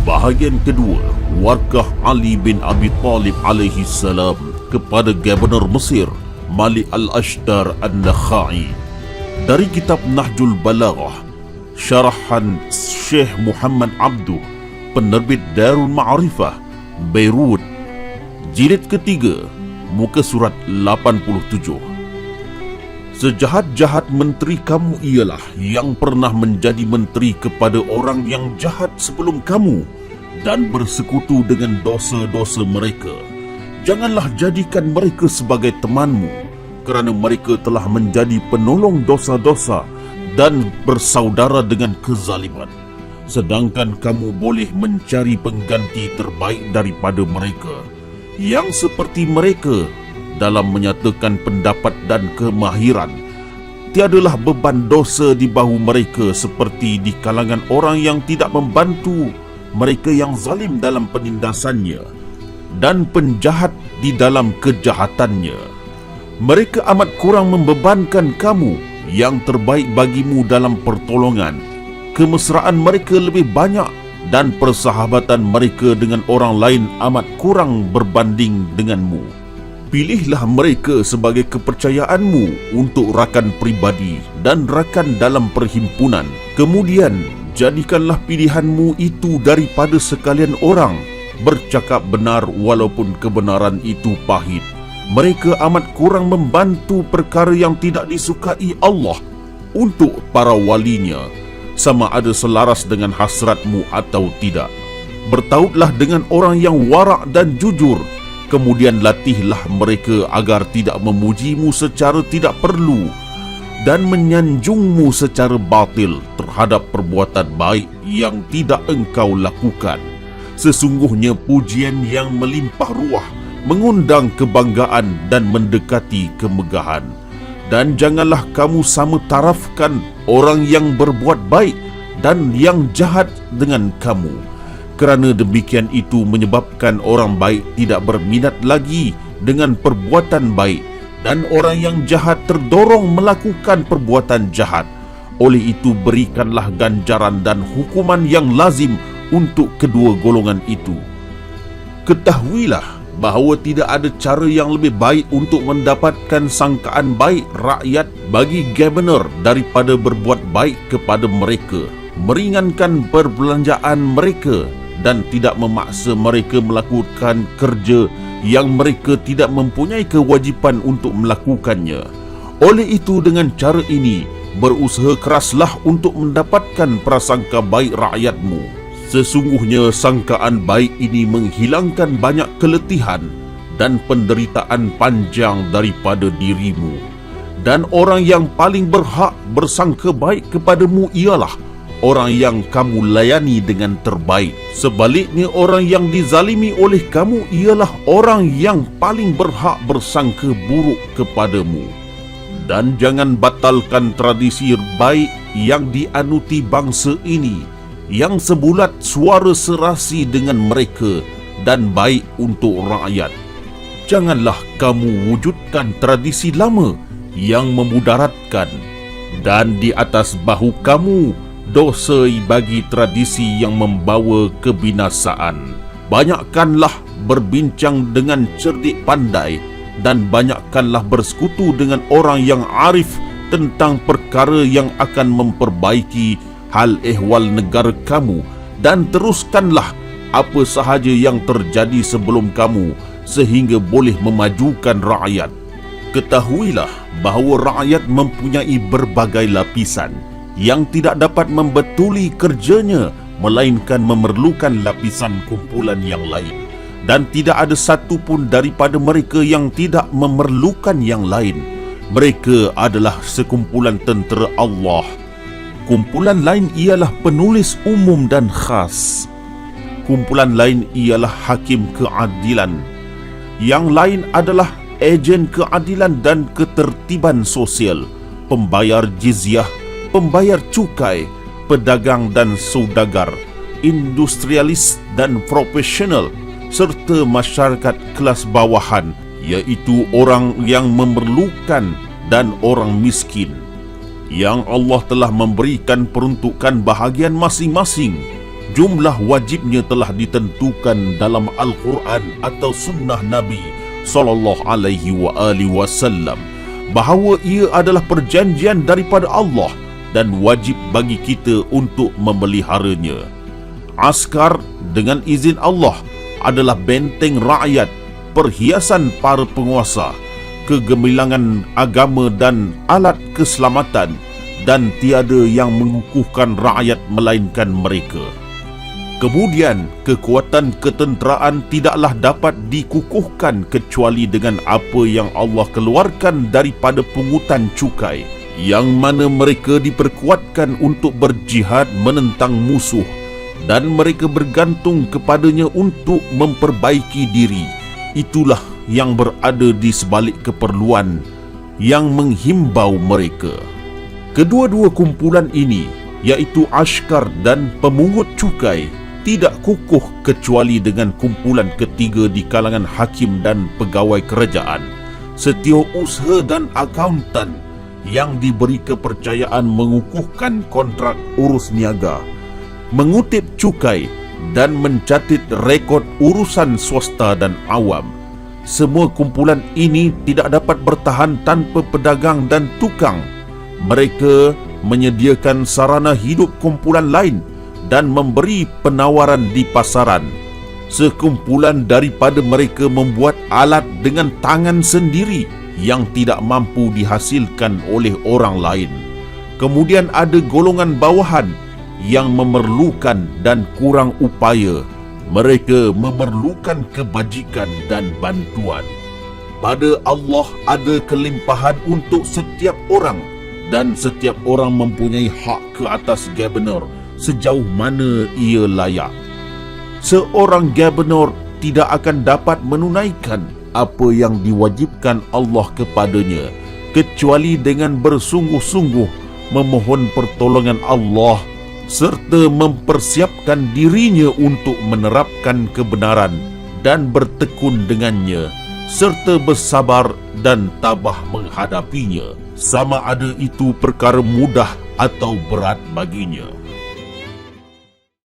Bahagian kedua, warkah Ali bin Abi Talib alaihi salam kepada Gubernur Mesir Malik Al-Ashtar An-Nakhai. Dari kitab Nahjul Balaghah, syarahan Syekh Muhammad Abduh, penerbit Darul Ma'rifah, Beirut, jilid ketiga, muka surat 87. Sejahat-jahat menteri kamu ialah yang pernah menjadi menteri kepada orang yang jahat sebelum kamu dan bersekutu dengan dosa-dosa mereka. Janganlah jadikan mereka sebagai temanmu, kerana mereka telah menjadi penolong dosa-dosa dan bersaudara dengan kezaliman. Sedangkan kamu boleh mencari pengganti terbaik daripada mereka, yang seperti mereka dalam menyatakan pendapat dan kemahiran. Tiadalah beban dosa di bahu mereka seperti di kalangan orang yang tidak membantu mereka yang zalim dalam penindasannya dan penjahat di dalam kejahatannya. Mereka amat kurang membebankan kamu, yang terbaik bagimu dalam pertolongan. Kemesraan mereka lebih banyak dan persahabatan mereka dengan orang lain amat kurang berbanding denganmu. Pilihlah mereka sebagai kepercayaanmu untuk rakan pribadi dan rakan dalam perhimpunan. Kemudian, jadikanlah pilihanmu itu daripada sekalian orang bercakap benar walaupun kebenaran itu pahit. Mereka amat kurang membantu perkara yang tidak disukai Allah untuk para walinya, sama ada selaras dengan hasratmu atau tidak. Bertautlah dengan orang yang warak dan jujur, kemudian latihlah mereka agar tidak memujimu secara tidak perlu dan menyanjungmu secara batil terhadap perbuatan baik yang tidak engkau lakukan. Sesungguhnya pujian yang melimpah ruah mengundang kebanggaan dan mendekati kemegahan. Dan janganlah kamu sama tarafkan orang yang berbuat baik dan yang jahat dengan kamu, kerana demikian itu menyebabkan orang baik tidak berminat lagi dengan perbuatan baik dan orang yang jahat terdorong melakukan perbuatan jahat. Oleh itu berikanlah ganjaran dan hukuman yang lazim untuk kedua golongan itu. Ketahuilah bahawa tidak ada cara yang lebih baik untuk mendapatkan sangkaan baik rakyat bagi gubernur daripada berbuat baik kepada mereka, meringankan perbelanjaan mereka dan tidak memaksa mereka melakukan kerja yang mereka tidak mempunyai kewajipan untuk melakukannya. Oleh itu dengan cara ini, berusaha keraslah untuk mendapatkan prasangka baik rakyatmu. Sesungguhnya sangkaan baik ini menghilangkan banyak keletihan dan penderitaan panjang daripada dirimu. Dan orang yang paling berhak bersangka baik kepadamu ialah orang yang kamu layani dengan terbaik. Sebaliknya orang yang dizalimi oleh kamu ialah orang yang paling berhak bersangka buruk kepadamu. Dan jangan batalkan tradisi baik yang dianuti bangsa ini, yang sebulat suara serasi dengan mereka dan baik untuk rakyat. Janganlah kamu wujudkan tradisi lama yang memudaratkan, dan di atas bahu kamu dosa bagi tradisi yang membawa kebinasaan. Banyakkanlah berbincang dengan cerdik pandai dan banyakkanlah bersekutu dengan orang yang arif tentang perkara yang akan memperbaiki hal ehwal negara kamu, dan teruskanlah apa sahaja yang terjadi sebelum kamu sehingga boleh memajukan rakyat. Ketahuilah bahawa rakyat mempunyai berbagai lapisan yang tidak dapat membetuli kerjanya melainkan memerlukan lapisan kumpulan yang lain, dan tidak ada satu pun daripada mereka yang tidak memerlukan yang lain. Mereka adalah sekumpulan tentera Allah. Kumpulan lain ialah penulis umum dan khas. Kumpulan lain ialah hakim keadilan. Yang lain adalah ejen keadilan dan ketertiban sosial, pembayar jizyah, pembayar cukai, pedagang dan saudagar, industrialis dan profesional, serta masyarakat kelas bawahan, iaitu orang yang memerlukan dan orang miskin, yang Allah telah memberikan peruntukan bahagian masing-masing. jumlah wajibnya telah ditentukan dalam Al-Quran atau sunnah Nabi SAW, bahawa ia adalah perjanjian daripada Allah dan wajib bagi kita untuk memeliharanya. Askar dengan izin Allah adalah benteng rakyat, perhiasan para penguasa, kegemilangan agama dan alat keselamatan, dan tiada yang mengukuhkan rakyat melainkan mereka. Kemudian, kekuatan ketenteraan tidaklah dapat dikukuhkan kecuali dengan apa yang Allah keluarkan daripada pungutan cukai, yang mana mereka diperkuatkan untuk berjihad menentang musuh dan mereka bergantung kepadanya untuk memperbaiki diri. Itulah yang berada di sebalik keperluan yang menghimbau mereka. Kedua-dua kumpulan ini, iaitu askar dan pemungut cukai, tidak kukuh kecuali dengan kumpulan ketiga di kalangan hakim dan pegawai kerajaan, setiausaha dan akuntan yang diberi kepercayaan mengukuhkan kontrak urus niaga, mengutip cukai dan mencatat rekod urusan swasta dan awam. Semua kumpulan ini tidak dapat bertahan tanpa pedagang dan tukang. Mereka menyediakan sarana hidup kumpulan lain dan memberi penawaran di pasaran. Sekumpulan daripada mereka membuat alat dengan tangan sendiri yang tidak mampu dihasilkan oleh orang lain. Kemudian ada golongan bawahan yang memerlukan dan kurang upaya. Mereka memerlukan kebajikan dan bantuan. Pada Allah ada kelimpahan untuk setiap orang, dan setiap orang mempunyai hak ke atas gubernur sejauh mana ia layak. Seorang gubernur tidak akan dapat menunaikan apa yang diwajibkan Allah kepadanya kecuali dengan bersungguh-sungguh memohon pertolongan Allah serta mempersiapkan dirinya untuk menerapkan kebenaran dan bertekun dengannya serta bersabar dan tabah menghadapinya, sama ada itu perkara mudah atau berat baginya.